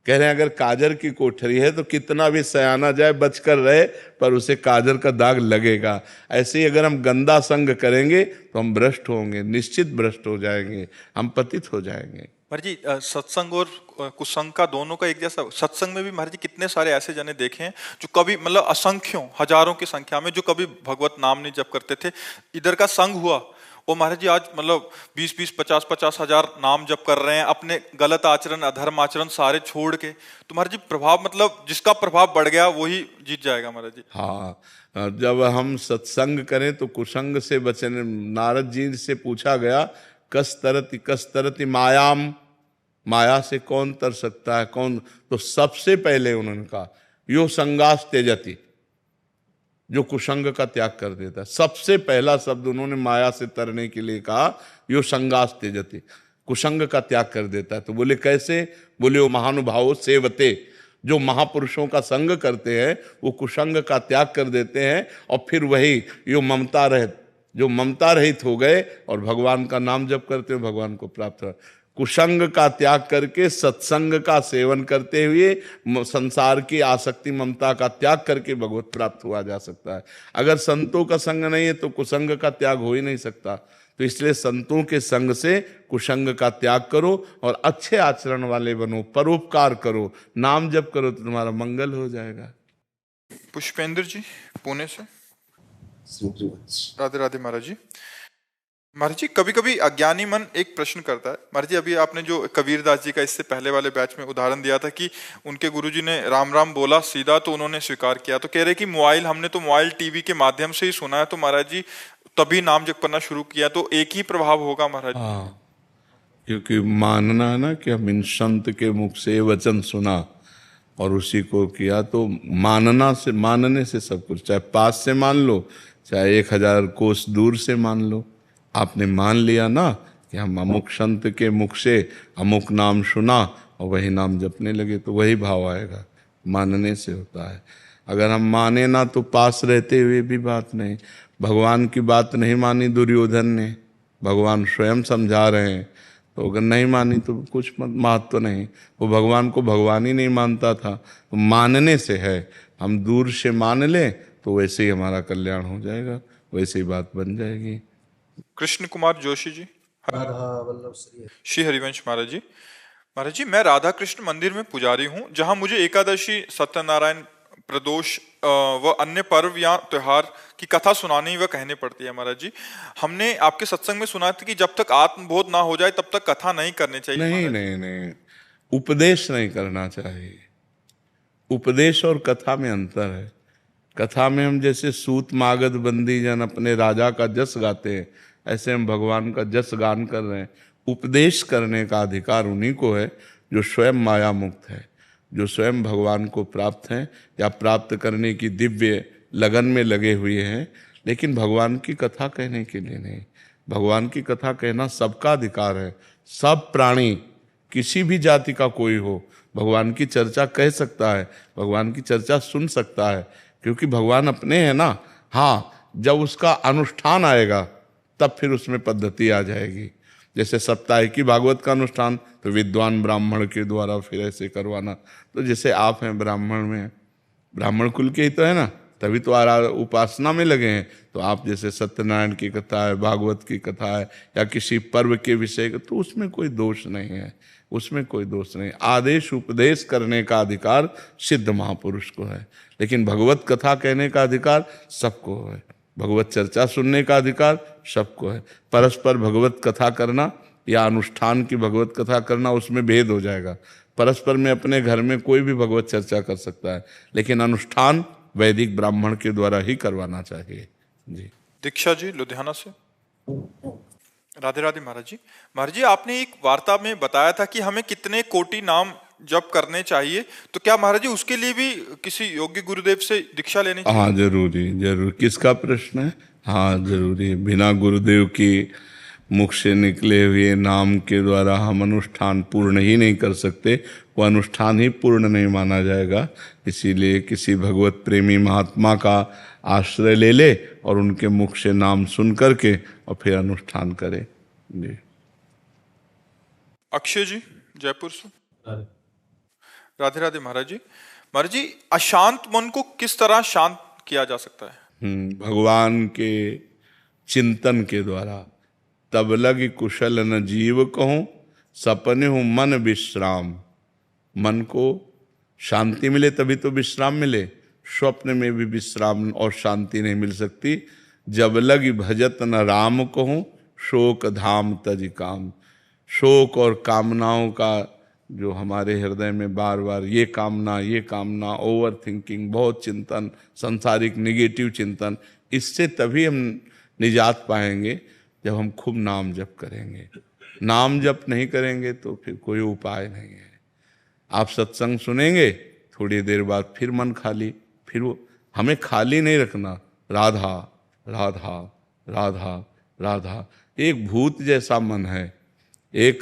कह रहे हैं अगर काजर की कोठरी है तो कितना भी सयाना जाए बचकर रहे, पर उसे काजर का दाग लगेगा। ऐसे ही अगर हम गंदा संग करेंगे तो हम भ्रष्ट होंगे, निश्चित भ्रष्ट हो जाएंगे, हम पतित हो जाएंगे। महाराज जी, सत्संग और कुसंग का दोनों का एक जैसा। सत्संग में भी महाराज जी कितने सारे ऐसे जने देखे हैं जो कभी मतलब असंख्यों हजारों की संख्या में जो कभी भगवत नाम नहीं जप करते थे, इधर का संग हुआ और महाराज जी आज मतलब 20-20, 50-50 हजार नाम जप कर रहे हैं, अपने गलत आचरण, अधर्म आचरण सारे छोड़ के, तो महाराज जी प्रभाव, मतलब जिसका प्रभाव बढ़ गया वही जीत जाएगा महाराज जी। हाँ, जब हम सत्संग करें तो कुसंग से बचने, नारद जी से पूछा गया, कस तरति मायाम, माया से कौन तर सकता है, कौन? तो सबसे पहले उन्होंने कहा यो संगास त्यजति, जो कुसंग का त्याग कर देता है। सबसे पहला शब्द उन्होंने माया से तरने के लिए कहा, यो संगास त्यजति, कुसंग का त्याग कर देता है। तो बोले कैसे? बोले वो महानुभाव सेवते, जो महापुरुषों का संग करते हैं वो कुसंग का त्याग कर देते हैं, और फिर वही यो ममता रहित, जो ममता रहित हो गए और भगवान का नाम जप करते हो, भगवान को प्राप्त हो। कुसंग का त्याग करके सत्संग का सेवन करते हुए संसार की आसक्ति ममता का त्याग करके भगवत प्राप्त हुआ जा सकता है। अगर संतों का संग नहीं है तो कुसंग का त्याग हो ही नहीं सकता। तो इसलिए संतों के संग से कुसंग का त्याग करो और अच्छे आचरण वाले बनो, परोपकार करो, नाम जप करो तो तुम्हारा मंगल हो जाएगा। पुष्पेंद्र जी पुणे से। राधे राधे महाराज जी। महाराज जी कभी कभी अज्ञानी मन एक प्रश्न करता है। महाराज जी अभी आपने जो कबीरदास जी का इससे पहले वाले बैच में उदाहरण दिया था कि उनके गुरुजी ने राम राम बोला सीधा तो उन्होंने स्वीकार किया, तो कह रहे कि मोबाइल, हमने तो मोबाइल टीवी के माध्यम से ही सुना है, तो महाराज जी तभी नाम जप करना शुरू किया, तो एक ही प्रभाव होगा महाराज? हाँ, क्योंकि मानना है ना कि हम इन संत के मुख से वचन सुना और उसी को किया, तो मानने से सब कुछ, चाहे पास से मान लो चाहे 1000 कोस दूर से मान लो, आपने मान लिया ना कि हम अमुक संत के मुख से अमुक नाम सुना और वही नाम जपने लगे, तो वही भाव आएगा। मानने से होता है। अगर हम माने ना तो पास रहते हुए भी बात नहीं। भगवान की बात नहीं मानी दुर्योधन ने, भगवान स्वयं समझा रहे हैं, तो अगर नहीं मानी तो कुछ महत्व नहीं। वो भगवान को भगवान ही नहीं मानता था। तो मानने से है, हम दूर से मान लें तो वैसे ही हमारा कल्याण हो जाएगा, वैसे ही बात बन जाएगी। कृष्ण कुमार जोशी जी। राधा वल्लभ श्री हरिवंश महाराज जी। महाराज जी मैं राधा कृष्ण मंदिर में पुजारी हूँ, जहाँ मुझे एकादशी, सत्यनारायण, प्रदोष व अन्य पर्व या त्योहार की कथा सुनानी व कहनी पड़ती है। महाराज जी हमने आपके सत्संग में सुना था कि जब तक आत्मबोध ना हो जाए तब तक कथा नहीं करनी चाहिए। नहीं नहीं नहीं, उपदेश नहीं करना चाहिए। उपदेश और कथा में अंतर है। कथा में हम जैसे सूत मागध बंदी जन अपने राजा का जस गाते हैं, ऐसे हम भगवान का जस गान कर रहे हैं। उपदेश करने का अधिकार उन्हीं को है जो स्वयं माया मुक्त है, जो स्वयं भगवान को प्राप्त हैं या प्राप्त करने की दिव्य लगन में लगे हुए हैं, लेकिन भगवान की कथा कहने के लिए नहीं। भगवान की कथा कहना सबका अधिकार है। सब प्राणी, किसी भी जाति का कोई हो, भगवान की चर्चा कह सकता है, भगवान की चर्चा सुन सकता है, क्योंकि भगवान अपने हैं ना। हाँ, जब उसका अनुष्ठान आएगा तब फिर उसमें पद्धति आ जाएगी। जैसे साप्ताहिकी भागवत का अनुष्ठान तो विद्वान ब्राह्मण के द्वारा फिर ऐसे करवाना। तो जैसे आप हैं ब्राह्मण में, ब्राह्मण कुल के ही तो है ना, तभी तो उपासना में लगे हैं। तो आप जैसे सत्यनारायण की कथा है, भागवत की कथा है, या किसी पर्व के विषय का, तो उसमें कोई दोष नहीं है, उसमें कोई दोष नहीं। आदेश उपदेश करने का अधिकार सिद्ध महापुरुष को है, लेकिन भगवत कथा कहने का अधिकार सबको है। भगवत चर्चा सुनने का अधिकार सबको है। परस्पर भगवत कथा करना या अनुष्ठान की भगवत कथा करना, उसमें भेद हो जाएगा। परस्पर में अपने घर में कोई भी भगवत चर्चा कर सकता है, लेकिन अनुष्ठान वैदिक ब्राह्मण के द्वारा ही करवाना चाहिए। जी। दीक्षा जी लुधियाना से। राधे राधे महाराज जी। महाराज जी आपने एक वार्ता में बताया था कि हमें कितने कोटि नाम जप करने चाहिए, तो क्या महाराज जी उसके लिए भी किसी योग्य गुरुदेव से दीक्षा लेनी चाहिए? हाँ जरूरी, जरूर। किसका प्रश्न है? हाँ जरूरी। बिना गुरुदेव की मुख से निकले हुए नाम के द्वारा हम अनुष्ठान पूर्ण ही नहीं कर सकते, वो अनुष्ठान ही पूर्ण नहीं माना जाएगा। इसीलिए किसी भगवत प्रेमी महात्मा का आश्रय ले ले और उनके मुख से नाम सुन करके और फिर अनुष्ठान करे। जी। अक्षय जी जयपुर से। राधे राधे महाराज जी। महाराज जी अशांत मन को किस तरह शांत किया जा सकता है? भगवान के चिंतन के द्वारा। तब लग कुशल न जीव कहूँ, सपने हूँ मन विश्राम। मन को शांति मिले तभी तो विश्राम मिले। स्वप्न में भी विश्राम और शांति नहीं मिल सकती। जब लग भजत न राम कहूँ, शोक धाम तज काम। शोक और कामनाओं का जो हमारे हृदय में बार बार ये कामना, ओवर थिंकिंग, बहुत चिंतन, संसारिक निगेटिव चिंतन, इससे तभी हम निजात पाएंगे जब हम खूब नाम जप करेंगे। नाम जप नहीं करेंगे तो फिर कोई उपाय नहीं है। आप सत्संग सुनेंगे, थोड़ी देर बाद फिर मन खाली, फिर वो हमें खाली नहीं रखना। राधा राधा राधा राधा, एक भूत जैसा मन है। एक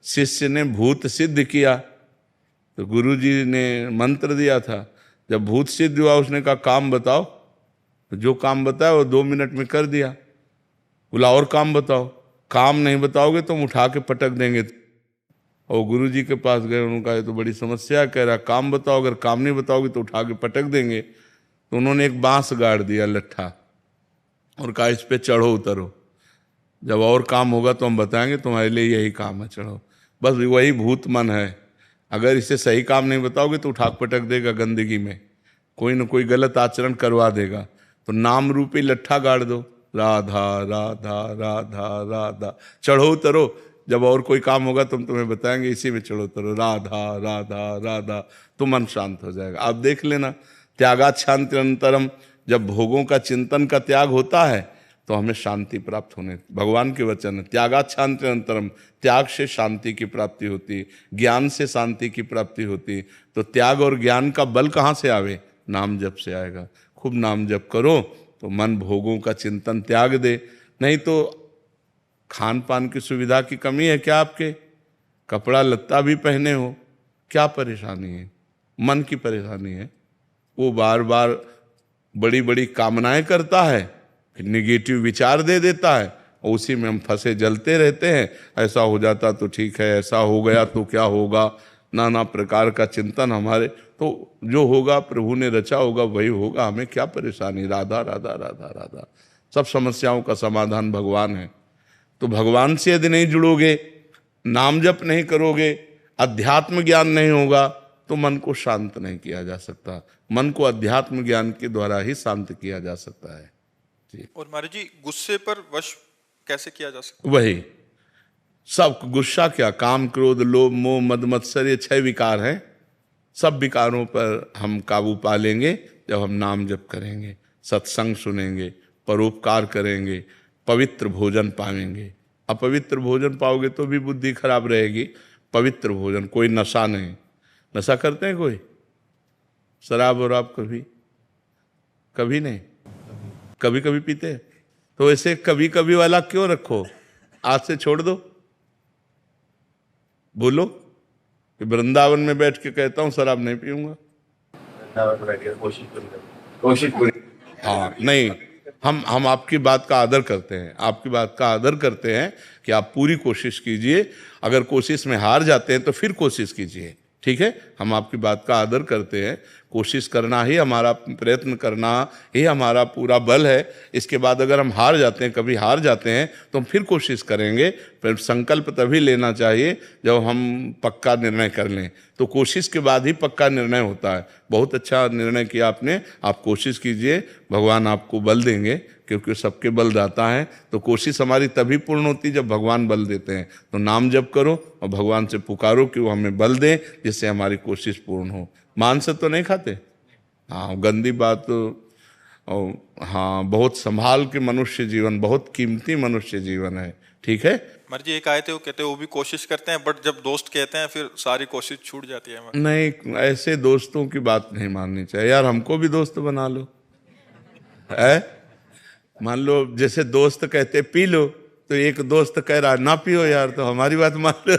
शिष्य ने भूत सिद्ध किया तो गुरुजी ने मंत्र दिया था, जब भूत सिद्ध हुआ उसने कहा काम बताओ, तो जो काम बताया वो 2 मिनट में कर दिया। बोला और काम बताओ, काम नहीं बताओगे तो हम उठा के पटक देंगे। और गुरुजी के पास गए, उन्होंने कहा ये तो बड़ी समस्या, कह रहा काम बताओ, अगर काम नहीं बताओगे तो उठा के पटक देंगे। तो उन्होंने एक बांस गाड़ दिया लट्ठा और कहा इस पे चढ़ो उतरो, जब और काम होगा तो हम बताएंगे, तुम्हारे लिए यही काम है, चढ़ो। बस वही भूत मन है, अगर इसे सही काम नहीं बताओगे तो उठा पटक देगा गंदगी में, कोई न कोई गलत आचरण करवा देगा। तो नाम रूपी लट्ठा गाड़ दो, राधा राधा राधा राधा, चढ़ो उतरो, जब और कोई काम होगा तो हम तुम्हें बताएंगे, इसी में चढ़ो उतरो, राधा राधा राधा, तो मन शांत हो जाएगा। आप देख लेना, त्यागात शांति अनंतरम, जब भोगों का चिंतन का त्याग होता है तो हमें शांति प्राप्त होने, भगवान के वचन है, त्यागात शांति अनंतरम, त्याग से शांति की प्राप्ति होती, ज्ञान से शांति की प्राप्ति होती। तो त्याग और ज्ञान का बल कहाँ से आवे? नाम जप से आएगा। खूब नाम जप करो तो मन भोगों का चिंतन त्याग दे। नहीं तो खान पान की सुविधा की कमी है क्या आपके? कपड़ा लत्ता भी पहने हो, क्या परेशानी है? मन की परेशानी है। वो बार बार बड़ी बड़ी कामनाएं करता है, फिर निगेटिव विचार दे देता है और उसी में हम फंसे जलते रहते हैं। ऐसा हो जाता तो ठीक है, ऐसा हो गया तो क्या होगा, नाना प्रकार का चिंतन हमारे। तो जो होगा प्रभु ने रचा होगा वही होगा, हमें क्या परेशानी? राधा राधा राधा राधा, सब समस्याओं का समाधान भगवान है। तो भगवान से यदि नहीं जुड़ोगे, नाम जप नहीं करोगे, अध्यात्म ज्ञान नहीं होगा तो मन को शांत नहीं किया जा सकता। मन को अध्यात्म ज्ञान के द्वारा ही शांत किया जा सकता है जी। और महाराज जी, गुस्से पर वश कैसे किया जा सकता? वही सब गुस्सा क्या, काम क्रोध लोभ मोह मद मत्सर, ये 6 विकार हैं। सब विकारों पर हम काबू पा लेंगे जब हम नाम जप करेंगे, सत्संग सुनेंगे, परोपकार करेंगे, पवित्र भोजन पाएंगे। अपवित्र भोजन पाओगे तो भी बुद्धि खराब रहेगी। पवित्र भोजन, कोई नशा नहीं। नशा करते हैं कोई? शराब और आप कभी कभी नहीं, कभी कभी पीते हैं। तो ऐसे कभी कभी वाला क्यों रखो? आज से छोड़ दो। बोलो कि वृंदावन में बैठ के कहता हूं शराब नहीं पीऊंगा। कोशिश पूरी। हाँ नहीं, हम आपकी बात का आदर करते हैं, आपकी बात का आदर करते हैं कि आप पूरी कोशिश कीजिए। अगर कोशिश में हार जाते हैं तो फिर कोशिश कीजिए, ठीक है? हम आपकी बात का आदर करते हैं। कोशिश करना ही हमारा, प्रयत्न करना ही हमारा पूरा बल है। इसके बाद अगर हम हार जाते हैं, कभी हार जाते हैं तो हम फिर कोशिश करेंगे। फिर संकल्प तभी लेना चाहिए जब हम पक्का निर्णय कर लें। तो कोशिश के बाद ही पक्का निर्णय होता है। बहुत अच्छा निर्णय किया आपने, आप कोशिश कीजिए, भगवान आपको बल देंगे, क्योंकि सबके बल दाता है। तो कोशिश हमारी तभी पूर्ण होती जब भगवान बल देते हैं। तो नाम जप करो और भगवान से पुकारो कि वो हमें बल दें, जिससे हमारी कोशिश पूर्ण हो। मांस तो नहीं खाते? हाँ, गंदी बात। हाँ, बहुत संभाल के मनुष्य जीवन, बहुत कीमती मनुष्य जीवन है, ठीक है? महाराज जी, एक आए थे, वो कहते हैं वो भी कोशिश करते हैं, बट जब दोस्त कहते हैं फिर सारी कोशिश छूट जाती है। नहीं, ऐसे दोस्तों की बात नहीं माननी चाहिए यार। हमको भी दोस्त बना लो, है? मान लो जैसे दोस्त कहते पी लो, तो एक दोस्त कह रहा ना पियो यार, तो हमारी बात मान लो।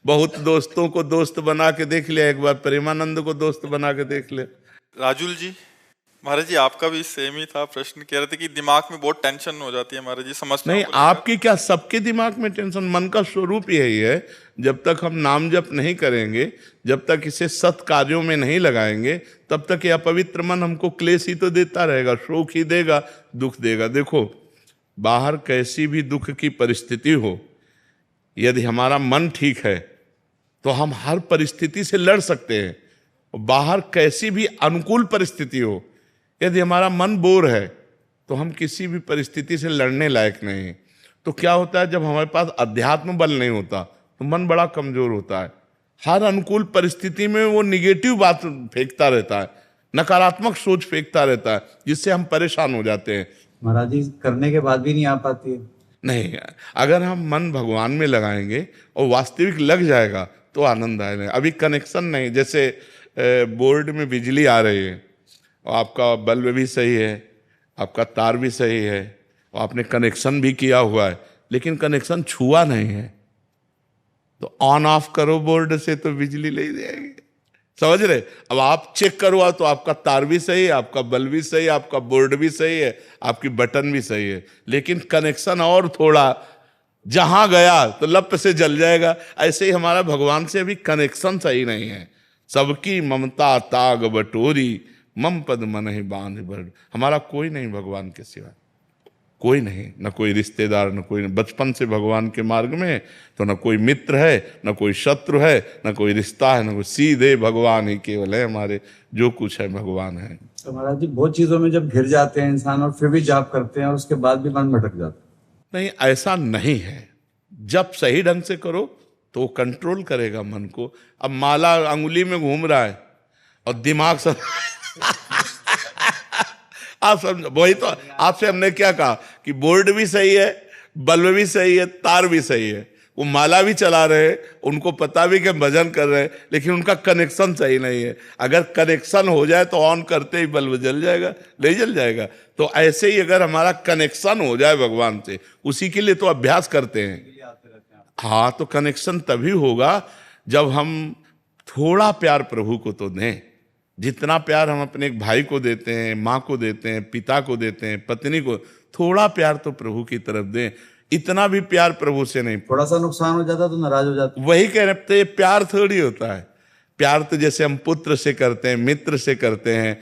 बहुत दोस्तों को दोस्त बना के देख लिया, एक बार प्रेमानंद को दोस्त बना के देख ले। राजुल जी, महाराज जी आपका भी सेम ही था प्रश्न। कह रहे थे कि दिमाग में बहुत टेंशन हो जाती है महाराज जी, समझते नहीं, आपकी क्या, सबके दिमाग में टेंशन। मन का स्वरूप यही है। जब तक हम नाम जप नहीं करेंगे, जब तक इसे सत् कार्यों में नहीं लगाएंगे, तब तक ये अपवित्र मन हमको क्लेश ही तो देता रहेगा, शोक ही देगा, दुख देगा। देखो, बाहर कैसी भी दुख की परिस्थिति हो, यदि हमारा मन ठीक है तो हम हर परिस्थिति से लड़ सकते हैं। बाहर कैसी भी अनुकूल परिस्थिति हो, यदि हमारा मन बोर है तो हम किसी भी परिस्थिति से लड़ने लायक नहीं। तो क्या होता है, जब हमारे पास अध्यात्म बल नहीं होता तो मन बड़ा कमजोर होता है। हर अनुकूल परिस्थिति में वो निगेटिव बात फेंकता रहता है, नकारात्मक सोच फेंकता रहता है, जिससे हम परेशान हो जाते हैं। महाराज जी, करने के बाद भी नहीं आ पाती है। नहीं, अगर हम मन भगवान में लगाएंगे और वास्तविक लग जाएगा तो आनंद आएगा। अभी कनेक्शन नहीं, जैसे बोर्ड में बिजली आ रही है और आपका बल्ब भी सही है, आपका तार भी सही है और आपने कनेक्शन भी किया हुआ है, लेकिन कनेक्शन छुआ नहीं है, तो ऑन ऑफ करो बोर्ड से तो बिजली ले जाएगी। समझ रहे? अब आप चेक करवा तो आपका तार भी सही है, आपका बल्ब भी सही है, आपका बोर्ड भी सही है, आपकी बटन भी सही है, लेकिन कनेक्शन और थोड़ा जहां गया तो लप से जल जाएगा। ऐसे ही हमारा भगवान से अभी कनेक्शन सही नहीं है। सबकी ममता ताग बटोरी, मम पद मन ही बांध बड़। हमारा कोई नहीं भगवान के सिवा, कोई नहीं, न कोई रिश्तेदार, न कोई, बचपन से भगवान के मार्ग में तो न कोई मित्र है, न कोई शत्रु है, न कोई रिश्ता है, न कोई, सीधे भगवान ही केवल है हमारे, जो कुछ है भगवान है। तो महाराज जी, बहुत चीजों में जब घिर जाते हैं इंसान और फिर भी जाप करते हैं और उसके बाद भी मन भटक जाता है। नहीं, ऐसा नहीं है। जब सही ढंग से करो तो वो कंट्रोल करेगा मन को। अब माला अंगुली में घूम रहा है और दिमाग सब आप समझो, वही तो आपसे हमने क्या कहा कि बोर्ड भी सही है, बल्ब भी सही है, तार भी सही है, वो माला भी चला रहे हैं, उनको पता भी कि भजन कर रहे हैं, लेकिन उनका कनेक्शन सही नहीं है। अगर कनेक्शन हो जाए तो ऑन करते ही बल्ब जल जाएगा, नहीं जल जाएगा। तो ऐसे ही अगर हमारा कनेक्शन हो जाए भगवान से, उसी के लिए तो अभ्यास करते हैं। हाँ, तो कनेक्शन तभी होगा जब हम थोड़ा प्यार प्रभु को तो दें। जितना प्यार हम अपने एक भाई को देते हैं, माँ को देते हैं, पिता को देते हैं, पत्नी को, थोड़ा प्यार तो प्रभु की तरफ दें। इतना भी प्यार प्रभु से नहीं। थोड़ा सा नुकसान हो जाता तो नाराज हो जाते। वही कह रहे, तो ये प्यार थोड़ी होता है। प्यार तो जैसे हम पुत्र से करते हैं, मित्र से करते हैं,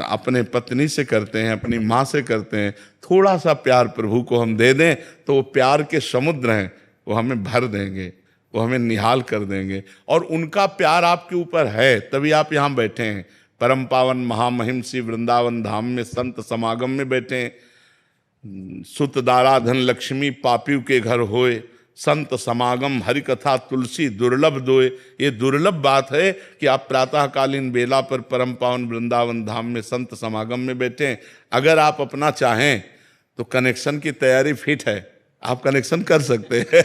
अपने पत्नी से करते हैं, अपनी माँ से करते हैं। थोड़ा सा प्यार प्रभु को हम दे दें तो वो प्यार के समुद्र हैं, वो हमें भर देंगे, वो हमें निहाल कर देंगे। और उनका प्यार आपके ऊपर है, तभी आप यहाँ बैठे हैं, परम पावन महामहिम श्री वृंदावन धाम में संत समागम में बैठे हैं। सुत दाराधन लक्ष्मी पापियों के घर होए, संत समागम हरि कथा तुलसी दुर्लभ दोए। ये दुर्लभ बात है कि आप प्रातःकालीन बेला पर परम पावन वृंदावन धाम में संत समागम में बैठे हैं। अगर आप अपना चाहें तो कनेक्शन की तैयारी फिट है, आप कनेक्शन कर सकते हैं।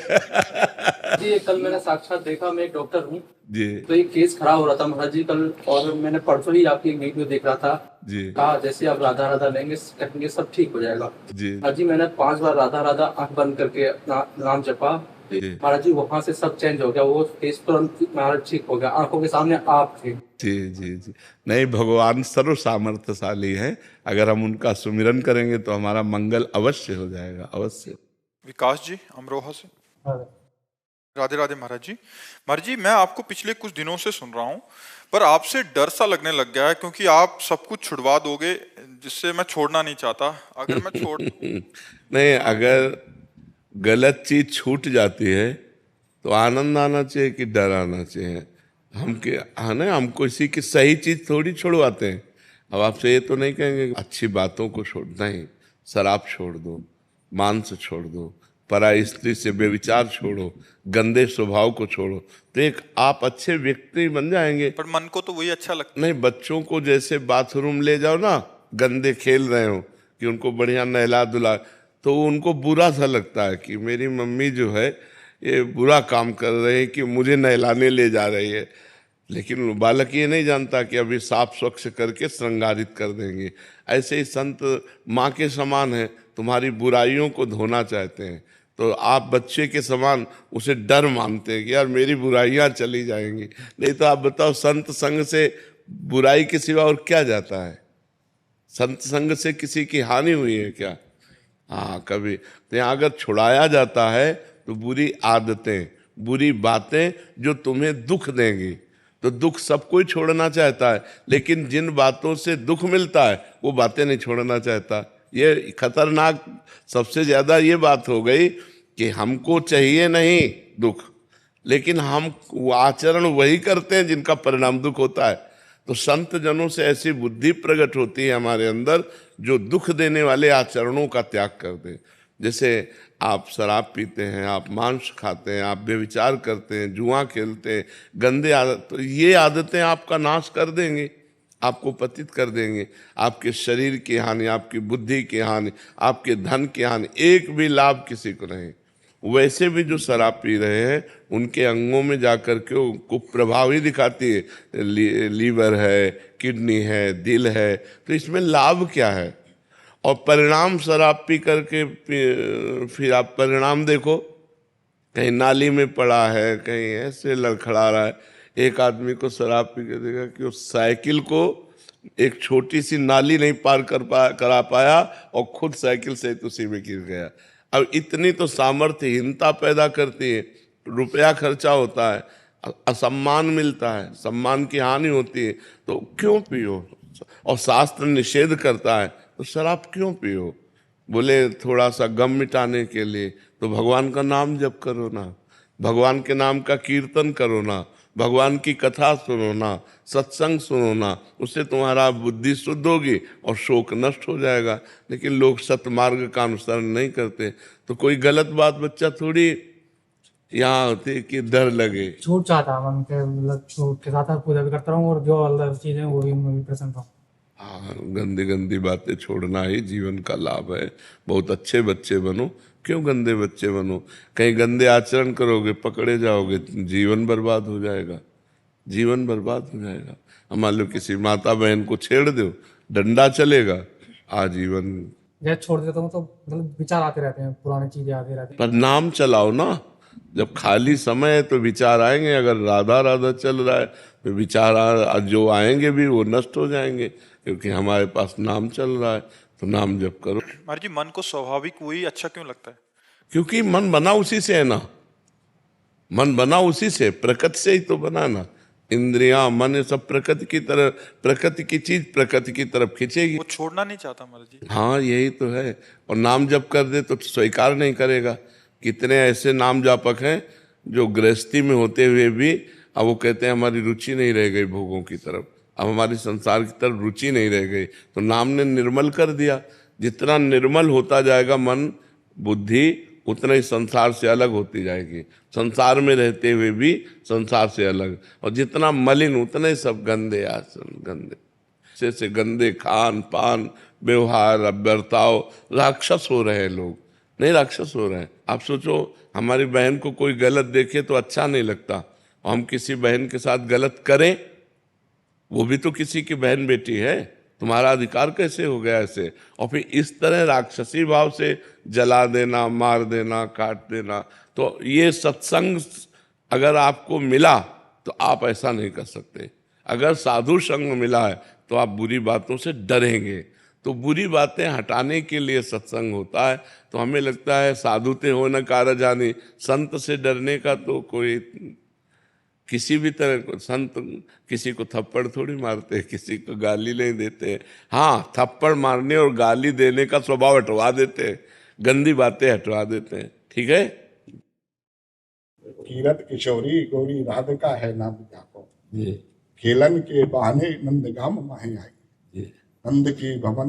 जी, कल मैंने साक्षात देखा, मैं एक डॉक्टर हूँ जी। तो एक केस खराब हो रहा था महाराज जी कल, और मैंने परसों ही आपकी एक वीडियो देख रहा था जी। कहा जैसे आप राधा राधा लेंगे कहेंगे सब ठीक हो जाएगा। जी महाराज जी, मैंने 5 बार राधा राधा आंख बंद करके अपना नाम जपा, महाराज जी वहां से सब चेंज हो गया, वो केस तुरंत महाराज ठीक हो गया, आंखों के सामने आप थे। जी जी जी। नहीं, भगवान सर्व सामर्थ्यशाली हैं। अगर हम उनका सुमिरन करेंगे तो हमारा मंगल अवश्य हो जाएगा, अवश्य। विकास जी अमरोहा से। राधे राधे महाराज जी। महाराज जी, मैं आपको पिछले कुछ दिनों से सुन रहा हूँ, पर आपसे डर सा लगने लग गया है, क्योंकि आप सब कुछ छुड़वा दोगे, जिससे मैं छोड़ना नहीं चाहता। अगर मैं छोड़ नहीं, अगर गलत चीज छूट जाती है तो आनंद आना चाहिए कि डर आना चाहिए? हम किसी की सही चीज थोड़ी छुड़वाते हैं। अब आपसे ये तो नहीं कहेंगे अच्छी बातों को छोड़ना ही, शराब छोड़ दो, मांस छोड़ दो, पराई स्त्री से बेविचार छोड़ो, गंदे स्वभाव को छोड़ो, तो एक आप अच्छे व्यक्ति बन जाएंगे। पर मन को तो वही अच्छा लगता नहीं, बच्चों को जैसे बाथरूम ले जाओ ना, गंदे खेल रहे हो, कि उनको बढ़िया नहला धुला, तो उनको बुरा सा लगता है कि मेरी मम्मी जो है ये बुरा काम कर रही है कि मुझे नहलाने ले जा रही है। लेकिन बालक ये नहीं जानता कि अभी साफ स्वच्छ करके श्रृंगारित कर देंगे। ऐसे ही संत माँ के समान है, तुम्हारी बुराइयों को धोना चाहते हैं, तो आप बच्चे के समान उसे डर मानते हैं कि यार मेरी बुराइयां चली जाएंगी। नहीं तो आप बताओ, संत संग से बुराई के सिवा और क्या जाता है? संत संग से किसी की हानि हुई है क्या? हाँ, कभी। तो यहाँ अगर छुड़ाया जाता है तो बुरी आदतें, बुरी बातें जो तुम्हें दुख देंगी, तो दुख सब कोई छोड़ना चाहता है, लेकिन जिन बातों से दुख मिलता है वो बातें नहीं छोड़ना चाहता। ये खतरनाक सबसे ज्यादा ये बात हो गई कि हमको चाहिए नहीं दुख, लेकिन हम आचरण वही करते हैं जिनका परिणाम दुख होता है। तो संत जनों से ऐसी बुद्धि प्रकट होती है हमारे अंदर जो दुख देने वाले आचरणों का त्याग कर दे। जैसे आप शराब पीते हैं, आप मांस खाते हैं, आप व्यभिचार करते हैं, जुआ खेलते हैं, गंदे आदत, तो ये आदतें आपका नाश कर देंगे, आपको पतित कर देंगे। आपके शरीर की हानि, आपकी बुद्धि की हानि, आपके धन की हानि, एक भी लाभ किसी को नहीं। वैसे भी जो शराब पी रहे हैं उनके अंगों में जाकर के उनको प्रभाव ही दिखाती है, लीवर है, किडनी है, दिल है, तो इसमें लाभ क्या है? और परिणाम शराब पी करके फिर आप परिणाम देखो, कहीं नाली में पड़ा है, कहीं ऐसे लड़खड़ा रहा है। एक आदमी को शराब पी के देखा कि उस साइकिल को एक छोटी सी नाली नहीं पार करा पाया और खुद साइकिल से उसी में गिर गया। अब इतनी तो सामर्थ्यहीनता पैदा करती है, रुपया खर्चा होता है, असम्मान मिलता है, सम्मान की हानि होती है, तो क्यों पियो? और शास्त्र निषेध करता है तो शराब क्यों पियो? बोले थोड़ा सा गम मिटाने के लिए, तो भगवान का नाम जप करो ना, भगवान के नाम का कीर्तन करो ना, भगवान की कथा सुनो ना, सत्संग सुनो ना, उससे तुम्हारा बुद्धि शुद्ध होगी और शोक नष्ट हो जाएगा। लेकिन लोग सतमार्ग का अनुसरण नहीं करते, तो कोई गलत बात बच्चा थोड़ी यहाँ होती कि डर लगे। छूट चाहता मन के, मतलब छूट के साथ पूजा भी करता रहूँ और जो अल्लाह चीजें वो भी मैं भी प्रसन्न रहूँ। हाँ, गंदी गंदी बातें छोड़ना ही जीवन का लाभ है। बहुत अच्छे बच्चे बनो, क्यों गंदे बच्चे बनो? कहीं गंदे आचरण करोगे, पकड़े जाओगे, जीवन बर्बाद हो जाएगा, जीवन बर्बाद हो जाएगा। अब मान लो किसी माता बहन को छेड़ दो, डंडा चलेगा आजीवन। जैसे छोड़ देता हूँ तो मतलब विचार आते रहते हैं, पुरानी चीजें आती रहती हैं। पर नाम चलाओ ना, जब खाली समय है तो विचार आएंगे। अगर राधा राधा चल रहा है तो विचार जो आएंगे भी वो नष्ट हो जाएंगे, क्योंकि हमारे पास नाम चल रहा है। तो नाम जप करो। महाराज जी, मन को स्वाभाविक वही अच्छा क्यों लगता है? क्योंकि मन बना उसी से है ना, मन बना उसी से, प्रकृति से ही तो बना ना। इंद्रियां, मन, ये सब प्रकृति की तरह, प्रकृति की चीज प्रकृति की तरफ खींचेगी। वो छोड़ना नहीं चाहता महाराज जी। हाँ, यही तो है। और नाम जप कर दे तो स्वीकार नहीं करेगा। कितने ऐसे नाम जापक हैं जो गृहस्थी में होते हुए भी अब वो कहते हैं हमारी रुचि नहीं रह गई भोगों की तरफ, अब हमारी संसार की तरफ रुचि नहीं रह गई। तो नाम ने निर्मल कर दिया। जितना निर्मल होता जाएगा मन, बुद्धि, उतना ही संसार से अलग होती जाएगी। संसार में रहते हुए भी संसार से अलग। और जितना मलिन उतने सब गंदे आसन, गंदे से गंदे खान पान, व्यवहार, बर्ताव। राक्षस हो रहे हैं लोग, नहीं राक्षस हो रहे हैं। आप सोचो, हमारी बहन को कोई गलत देखे तो अच्छा नहीं लगता, और हम किसी बहन के साथ गलत करें, वो भी तो किसी की बहन बेटी है, तुम्हारा अधिकार कैसे हो गया ऐसे? और फिर इस तरह राक्षसी भाव से जला देना, मार देना, काट देना। तो ये सत्संग अगर आपको मिला तो आप ऐसा नहीं कर सकते। अगर साधु संग मिला है तो आप बुरी बातों से डरेंगे। तो बुरी बातें हटाने के लिए सत्संग होता है। तो हमें लगता है साधुते हो न कारजानी, संत से डरने का तो कोई किसी भी तरह को, संत किसी को थप्पड़ थोड़ी मारते, किसी को गाली नहीं देते। हाँ, थप्पड़ मारने और गाली देने का स्वभाव हटवा देते हैं, गंदी बातें हटवा देते हैं। ठीक है। कीरत किशोरी गौरी राधिका है नाम जाको, खेलन के बहाने नंदगाम माहे आई, नंद की भवन